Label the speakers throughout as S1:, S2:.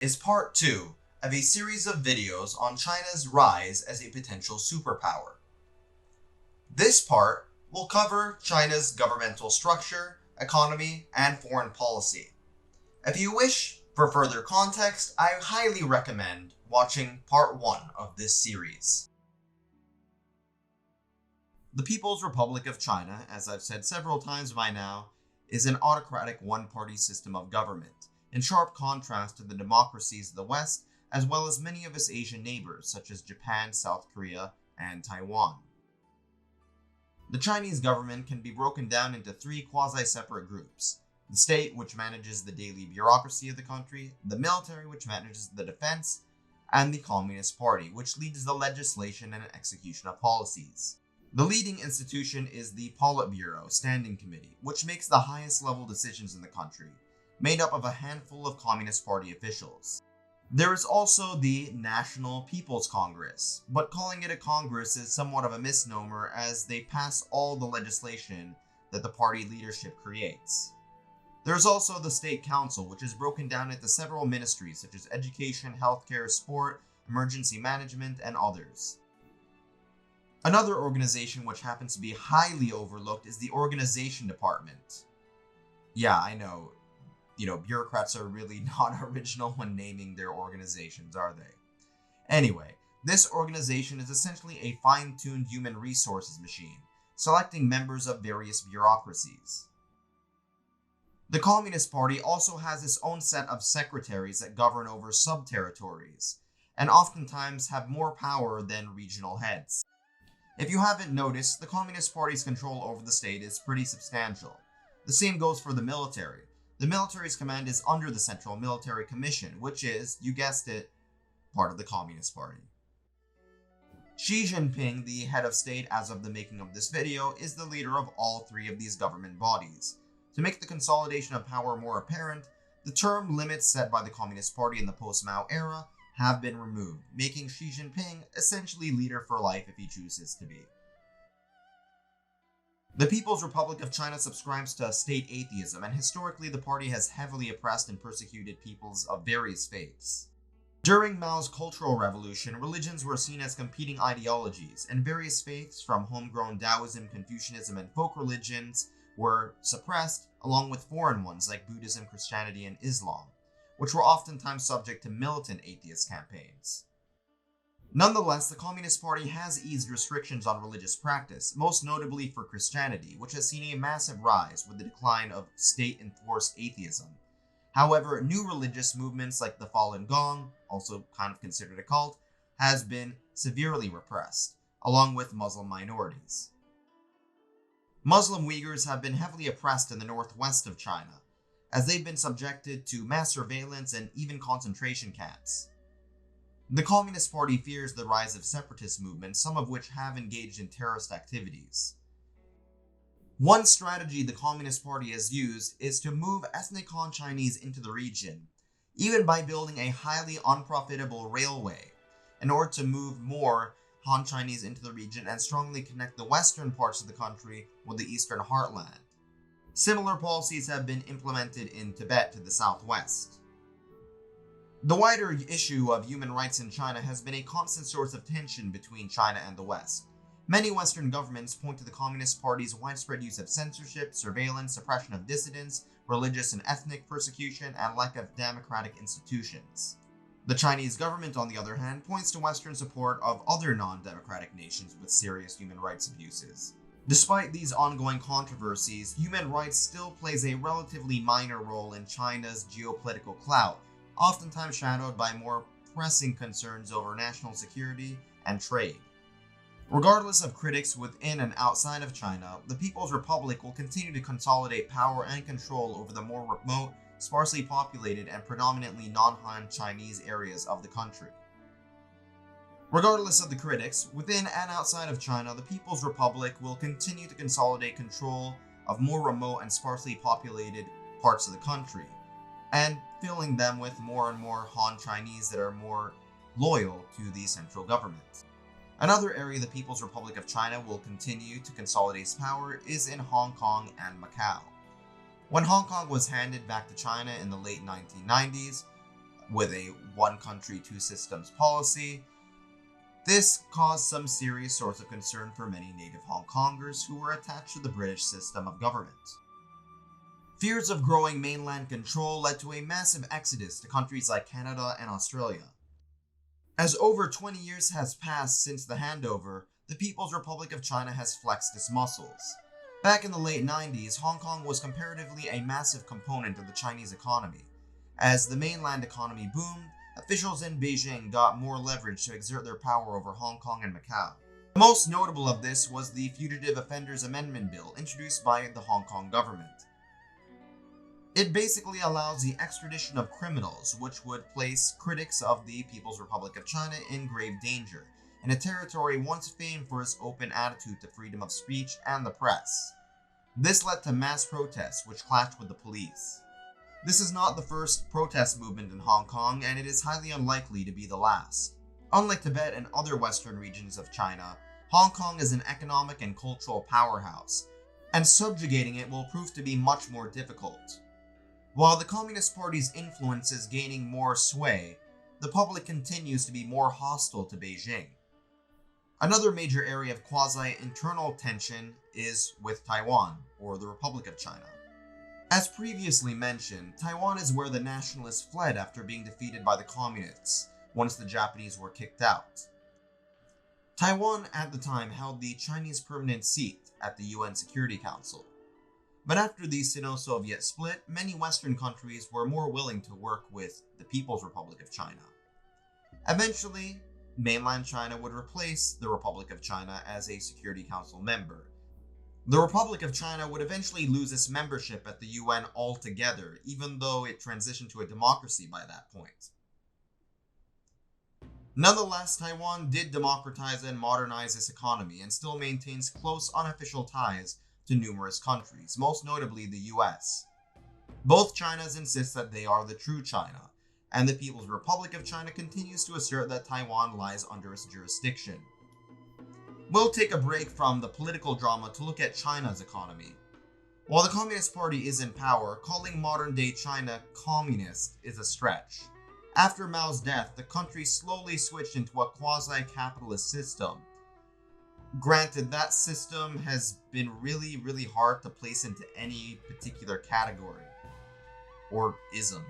S1: is part 2 of a series of videos on China's rise as a potential superpower. This part will cover China's governmental structure, economy, and foreign policy. If you wish for further context, I highly recommend watching part 1 of this series. The People's Republic of China, as I've said several times by now, is an autocratic one-party system of government, in sharp contrast to the democracies of the West, as well as many of its Asian neighbors, such as Japan, South Korea, and Taiwan. The Chinese government can be broken down into 3 quasi-separate groups: the state, which manages the daily bureaucracy of the country, the military, which manages the defense, and the Communist Party, which leads the legislation and execution of policies. The leading institution is the Politburo Standing Committee, which makes the highest level decisions in the country, made up of a handful of Communist Party officials. There is also the National People's Congress, but calling it a Congress is somewhat of a misnomer as they pass all the legislation that the party leadership creates. There is also the State Council, which is broken down into several ministries such as education, healthcare, sport, emergency management, and others. Another organization which happens to be highly overlooked is the Organization Department. Yeah, I know. Bureaucrats are really not original when naming their organizations, are they? Anyway, this organization is essentially a fine-tuned human resources machine, selecting members of various bureaucracies. The Communist Party also has its own set of secretaries that govern over sub-territories, and oftentimes have more power than regional heads. If you haven't noticed, the Communist Party's control over the state is pretty substantial. The same goes for the military. The military's command is under the Central Military Commission, which is, you guessed it, part of the Communist Party. Xi Jinping, the head of state as of the making of this video, is the leader of all 3 of these government bodies. To make the consolidation of power more apparent, the term limits set by the Communist Party in the post-Mao era have been removed, making Xi Jinping essentially leader for life if he chooses to be. The People's Republic of China subscribes to state atheism, and historically the party has heavily oppressed and persecuted peoples of various faiths. During Mao's Cultural Revolution, religions were seen as competing ideologies, and various faiths from homegrown Taoism, Confucianism, and folk religions were suppressed, along with foreign ones like Buddhism, Christianity, and Islam, which were oftentimes subject to militant atheist campaigns. Nonetheless, the Communist Party has eased restrictions on religious practice, most notably for Christianity, which has seen a massive rise with the decline of state-enforced atheism. However, new religious movements like the Falun Gong, also kind of considered a cult, has been severely repressed, along with Muslim minorities. Muslim Uyghurs have been heavily oppressed in the northwest of China, as they've been subjected to mass surveillance and even concentration camps. The Communist Party fears the rise of separatist movements, some of which have engaged in terrorist activities. One strategy the Communist Party has used is to move ethnic Han Chinese into the region, even by building a highly unprofitable railway, in order to move more Han Chinese into the region and strongly connect the western parts of the country with the eastern heartland. Similar policies have been implemented in Tibet to the southwest. The wider issue of human rights in China has been a constant source of tension between China and the West. Many Western governments point to the Communist Party's widespread use of censorship, surveillance, suppression of dissidents, religious and ethnic persecution, and lack of democratic institutions. The Chinese government, on the other hand, points to Western support of other non-democratic nations with serious human rights abuses. Despite these ongoing controversies, human rights still plays a relatively minor role in China's geopolitical clout, oftentimes shadowed by more pressing concerns over national security and trade. Regardless of critics within and outside of China, the People's Republic will continue to consolidate power and control over the more remote, sparsely populated, and predominantly non-Han Chinese areas of the country. Regardless of the critics, within and outside of China, the People's Republic will continue to consolidate control of more remote and sparsely populated parts of the country, and filling them with more and more Han Chinese that are more loyal to the central government. Another area the People's Republic of China will continue to consolidate its power is in Hong Kong and Macau. When Hong Kong was handed back to China in the late 1990s, with a one country, two systems policy. This caused some serious source of concern for many native Hong Kongers who were attached to the British system of government. Fears of growing mainland control led to a massive exodus to countries like Canada and Australia. As over 20 years has passed since the handover, the People's Republic of China has flexed its muscles. Back in the late 90s, Hong Kong was comparatively a massive component of the Chinese economy. As the mainland economy boomed, officials in Beijing got more leverage to exert their power over Hong Kong and Macau. The most notable of this was the Fugitive Offenders Amendment Bill introduced by the Hong Kong government. It basically allows the extradition of criminals, which would place critics of the People's Republic of China in grave danger, in a territory once famed for its open attitude to freedom of speech and the press. This led to mass protests, which clashed with the police. This is not the first protest movement in Hong Kong, and it is highly unlikely to be the last. Unlike Tibet and other western regions of China, Hong Kong is an economic and cultural powerhouse, and subjugating it will prove to be much more difficult. While the Communist Party's influence is gaining more sway, the public continues to be more hostile to Beijing. Another major area of quasi-internal tension is with Taiwan, or the Republic of China. As previously mentioned, Taiwan is where the nationalists fled after being defeated by the communists, once the Japanese were kicked out. Taiwan at the time held the Chinese permanent seat at the UN Security Council. But after the Sino-Soviet split, many Western countries were more willing to work with the People's Republic of China. Eventually, mainland China would replace the Republic of China as a Security Council member. The Republic of China would eventually lose its membership at the UN altogether, even though it transitioned to a democracy by that point. Nonetheless, Taiwan did democratize and modernize its economy and still maintains close unofficial ties to numerous countries, most notably the US. Both Chinas insist that they are the true China, and the People's Republic of China continues to assert that Taiwan lies under its jurisdiction. We'll take a break from the political drama to look at China's economy. While the Communist Party is in power, calling modern-day China communist is a stretch. After Mao's death, the country slowly switched into a quasi-capitalist system. Granted, that system has been really hard to place into any particular category, or ism.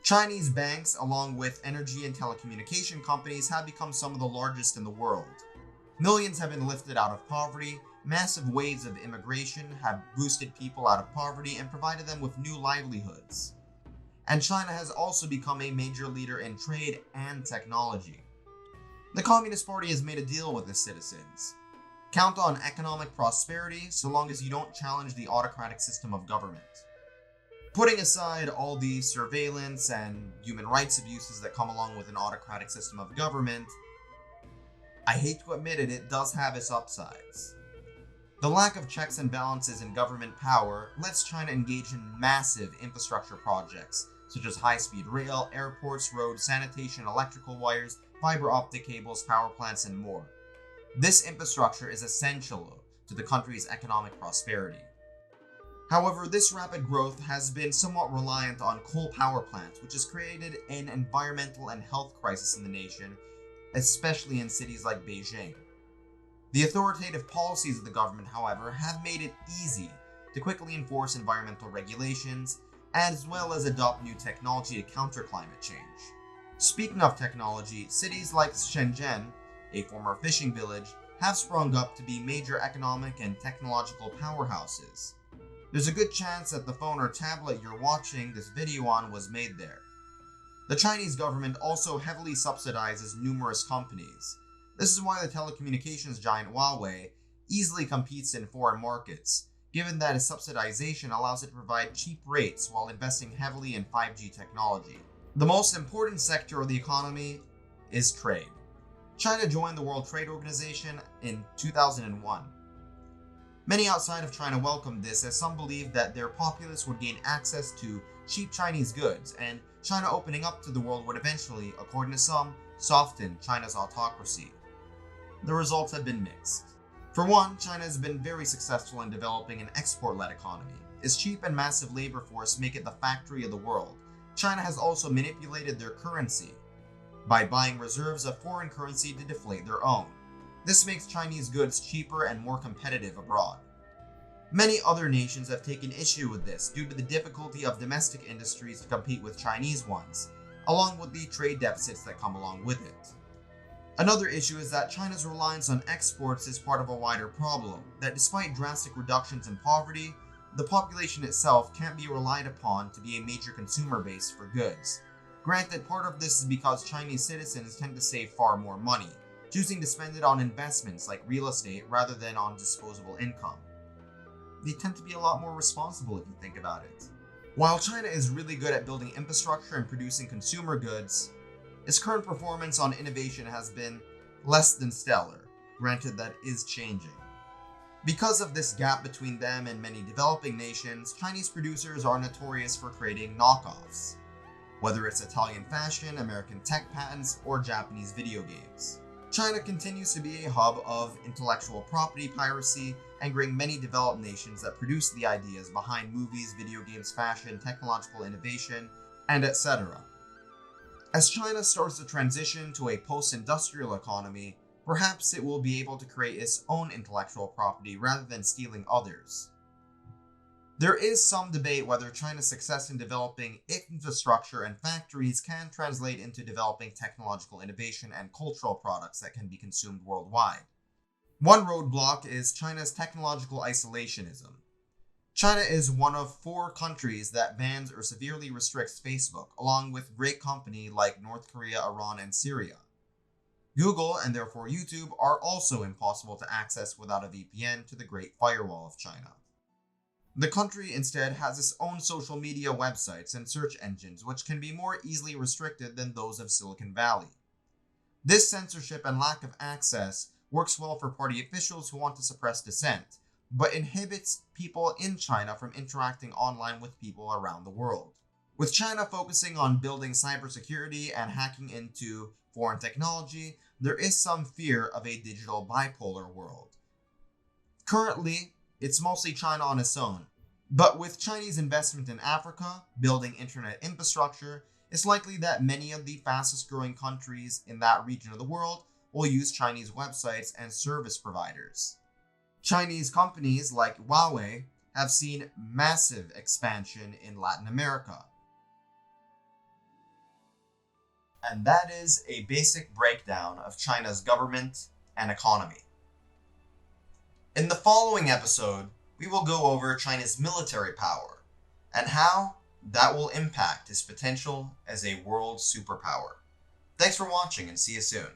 S1: Chinese banks, along with energy and telecommunication companies, have become some of the largest in the world. Millions have been lifted out of poverty, massive waves of immigration have boosted people out of poverty and provided them with new livelihoods. And China has also become a major leader in trade and technology. The Communist Party has made a deal with its citizens. Count on economic prosperity so long as you don't challenge the autocratic system of government. Putting aside all the surveillance and human rights abuses that come along with an autocratic system of government, I hate to admit it, it does have its upsides. The lack of checks and balances in government power lets China engage in massive infrastructure projects, such as high-speed rail, airports, roads, sanitation, electrical wires, fiber optic cables, power plants, and more. This infrastructure is essential to the country's economic prosperity. However, this rapid growth has been somewhat reliant on coal power plants, which has created an environmental and health crisis in the nation, especially in cities like Beijing. The authoritative policies of the government, however, have made it easy to quickly enforce environmental regulations, as well as adopt new technology to counter climate change. Speaking of technology, cities like Shenzhen, a former fishing village, have sprung up to be major economic and technological powerhouses. There's a good chance that the phone or tablet you're watching this video on was made there. The Chinese government also heavily subsidizes numerous companies. This is why the telecommunications giant Huawei easily competes in foreign markets, given that its subsidization allows it to provide cheap rates while investing heavily in 5G technology. The most important sector of the economy is trade. China joined the World Trade Organization in 2001. Many outside of China welcomed this, as some believed that their populace would gain access to cheap Chinese goods, and China opening up to the world would eventually, according to some, soften China's autocracy. The results have been mixed. For one, China has been very successful in developing an export-led economy. Its cheap and massive labor force make it the factory of the world, China has also manipulated their currency by buying reserves of foreign currency to deflate their own. This makes Chinese goods cheaper and more competitive abroad. Many other nations have taken issue with this due to the difficulty of domestic industries to compete with Chinese ones, along with the trade deficits that come along with it. Another issue is that China's reliance on exports is part of a wider problem, that despite drastic reductions in poverty, the population itself can't be relied upon to be a major consumer base for goods. Granted, part of this is because Chinese citizens tend to save far more money, choosing to spend it on investments like real estate rather than on disposable income. They tend to be a lot more responsible if you think about it. While China is really good at building infrastructure and producing consumer goods, its current performance on innovation has been less than stellar. Granted, that is changing. Because of this gap between them and many developing nations, Chinese producers are notorious for creating knockoffs, whether it's Italian fashion, American tech patents, or Japanese video games. China continues to be a hub of intellectual property piracy, angering many developed nations that produce the ideas behind movies, video games, fashion, technological innovation, and etc. As China starts to transition to a post-industrial economy, perhaps it will be able to create its own intellectual property rather than stealing others. There is some debate whether China's success in developing its infrastructure and factories can translate into developing technological innovation and cultural products that can be consumed worldwide. One roadblock is China's technological isolationism. China is one of 4 countries that bans or severely restricts Facebook, along with great companies like North Korea, Iran, and Syria. Google, and therefore YouTube, are also impossible to access without a VPN to the Great Firewall of China. The country instead has its own social media websites and search engines, which can be more easily restricted than those of Silicon Valley. This censorship and lack of access works well for party officials who want to suppress dissent, but inhibits people in China from interacting online with people around the world. With China focusing on building cybersecurity and hacking into foreign technology, there is some fear of a digital bipolar world. Currently, it's mostly China on its own, but with Chinese investment in Africa, building internet infrastructure, it's likely that many of the fastest growing countries in that region of the world will use Chinese websites and service providers. Chinese companies like Huawei have seen massive expansion in Latin America. And that is a basic breakdown of China's government and economy. In the following episode, we will go over China's military power and how that will impact its potential as a world superpower. Thanks for watching and see you soon.